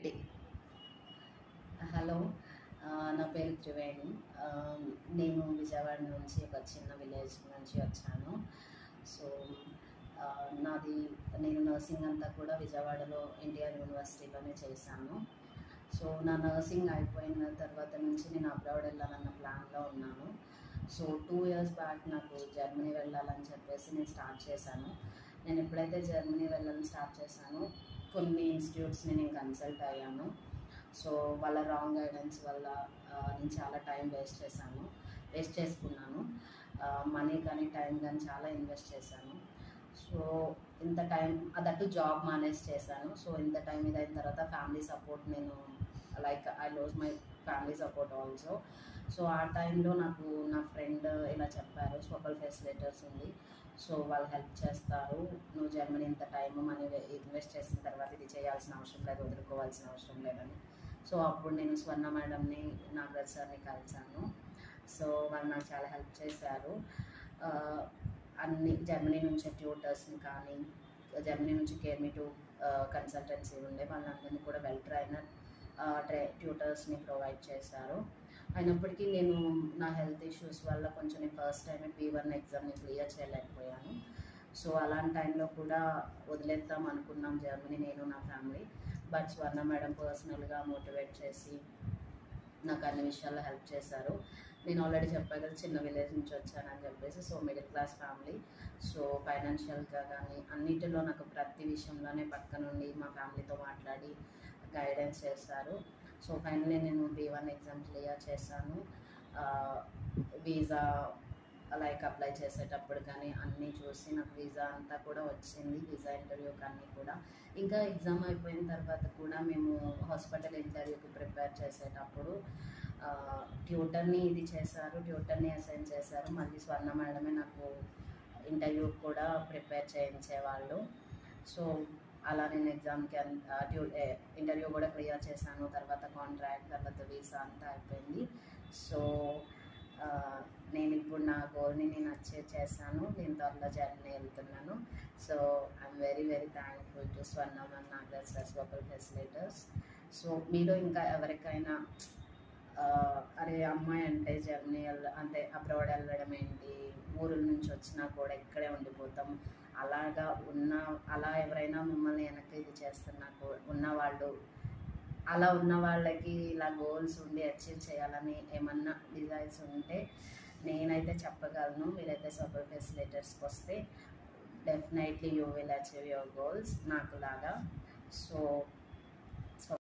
పెట్టి. హలో, నా పేరు త్రివేణి. నేను విజయవాడ నుంచి ఒక చిన్న విలేజ్ నుంచి వచ్చాను. సో నాది నేను నర్సింగ్ అంతా కూడా విజయవాడలో ఎన్టీఆర్ యూనివర్సిటీలోనే చేశాను. సో నా నర్సింగ్ అయిపోయిన తర్వాత నుంచి నేను అబ్రాడ్ వెళ్ళాలన్న ప్లాన్లో ఉన్నాను. సో 2 years బ్యాక్ నాకు జర్మనీ వెళ్ళాలని చెప్పేసి నేను స్టార్ట్ చేశాను. నేను ఎప్పుడైతే జర్మనీ వెళ్ళాలని స్టార్ట్ చేశానో కొన్ని ఇన్స్టిట్యూట్స్ని నేను కన్సల్ట్ అయ్యాను. సో వాళ్ళ రాంగ్ గైడెన్స్ వల్ల నేను చాలా టైం వేస్ట్ చేసుకున్నాను. మనీ కానీ టైం కానీ చాలా ఇన్వెస్ట్ చేశాను. సో ఇంత టైం అదట్టు జాబ్ మానేజ్ చేశాను. సో ఇంత టైం ఇదైన తర్వాత ఫ్యామిలీ సపోర్ట్ నేను I loss my family support also. So ఆ టైంలో నాకు నా ఫ్రెండ్ ఇలా చెప్పారు, స్వపల్ ఫెసిలిటర్స్ ఉంది, సో వాళ్ళు హెల్ప్ చేస్తారు, నువ్వు జర్మనీ ఇంత టైం మనీ ఇన్వెస్ట్ చేసిన తర్వాత ఇది చేయాల్సిన అవసరం లేదు, వదులుకోవాల్సిన అవసరం లేదని. సో అప్పుడు నేను స్వర్ణ మేడంని, నాగరాజ్ సార్ని కలిసాను. సో వాళ్ళు నాకు చాలా హెల్ప్ చేశారు. అన్ని జర్మనీ నుంచి ట్యూటర్స్ని కానీ, జర్మనీ నుంచి కేర్మీ టు కన్సల్టెన్సీ ఉండే వాళ్ళందరినీ కూడా వెల్ ట్రైనర్ ట్యూటర్స్ని ప్రొవైడ్ చేశారు. అయినప్పటికీ నేను నా హెల్త్ ఇష్యూస్ వల్ల కొంచెం నేను ఫస్ట్ టైం B1 ఎగ్జామ్ని క్లియర్ చేయలేకపోయాను. సో అలాంటి టైంలో కూడా వదిలేద్దాం అనుకున్నాం జర్మనీ, నేను నా ఫ్యామిలీ. బట్ స్వర్ణ మేడం పర్సనల్గా మోటివేట్ చేసి నాకు అన్ని విషయాల్లో హెల్ప్ చేశారు. నేను ఆల్రెడీ చెప్పాను కదా, చిన్న విలేజ్ నుంచి వచ్చానని చెప్పేసి. So middle class family. So ఫైనాన్షియల్గా కానీ అన్నిటిలో నాకు ప్రతి విషయంలోనే పక్క నుండి మా ఫ్యామిలీతో మాట్లాడి గైడెన్స్ చేశారు. సో ఫైనల్లీ నేను B1 ఎగ్జామ్ క్లియర్ చేశాను. వీసా అప్లై చేసేటప్పుడు కానీ అన్నీ చూసి నాకు వీసా అంతా కూడా వచ్చింది, వీసా ఇంటర్వ్యూకి అన్నీ కూడా. ఇంకా ఎగ్జామ్ అయిపోయిన తర్వాత కూడా మేము హాస్పిటల్ ఇంటర్వ్యూకి ప్రిపేర్ చేసేటప్పుడు ట్యూటర్ని ట్యూటర్ని అసైన్ చేశారు. మళ్ళీ స్వర్ణ మేడమే నాకు ఇంటర్వ్యూ కూడా ప్రిపేర్ చేయించేవాళ్ళు. సో అలా నేను ఎగ్జామ్కి ఇంటర్వ్యూ కూడా క్లియర్ చేశాను. తర్వాత కాంట్రాక్ట్, తర్వాత వీసా అంతా అయిపోయింది. సో నేను ఇప్పుడు నా గోల్ని నేను అచీవ్ చేశాను. నేను త్వరలో జర్మనీ వెళ్తున్నాను. So I'm very very thankful to Swarna ma'am, Nagaraj sir, స్వపల్ ఫెసిలిటర్స్. So మీలో ఇంకా ఎవరికైనా అరే అమ్మాయి అంటే జర్మనీ అంటే అబ్రాడ్ వెళ్ళడం ఏంటి, ఊరుల నుంచి వచ్చినా కూడా ఇక్కడే ఉండిపోతాం, అలా ఎవరైనా మిమ్మల్ని వెనక్కి ఇది చేస్తున్నా ఉన్నవాళ్ళు, అలా ఉన్న వాళ్ళకి ఇలా గోల్స్ ఉండి అచీవ్ చేయాలని ఏమన్నా డిజైర్స్ ఉంటే నేనైతే చెప్పగలను, మీరైతే స్వపల్ ఫెసిలిటర్స్కి వస్తే definitely you will achieve your goals నాకులాగా. సో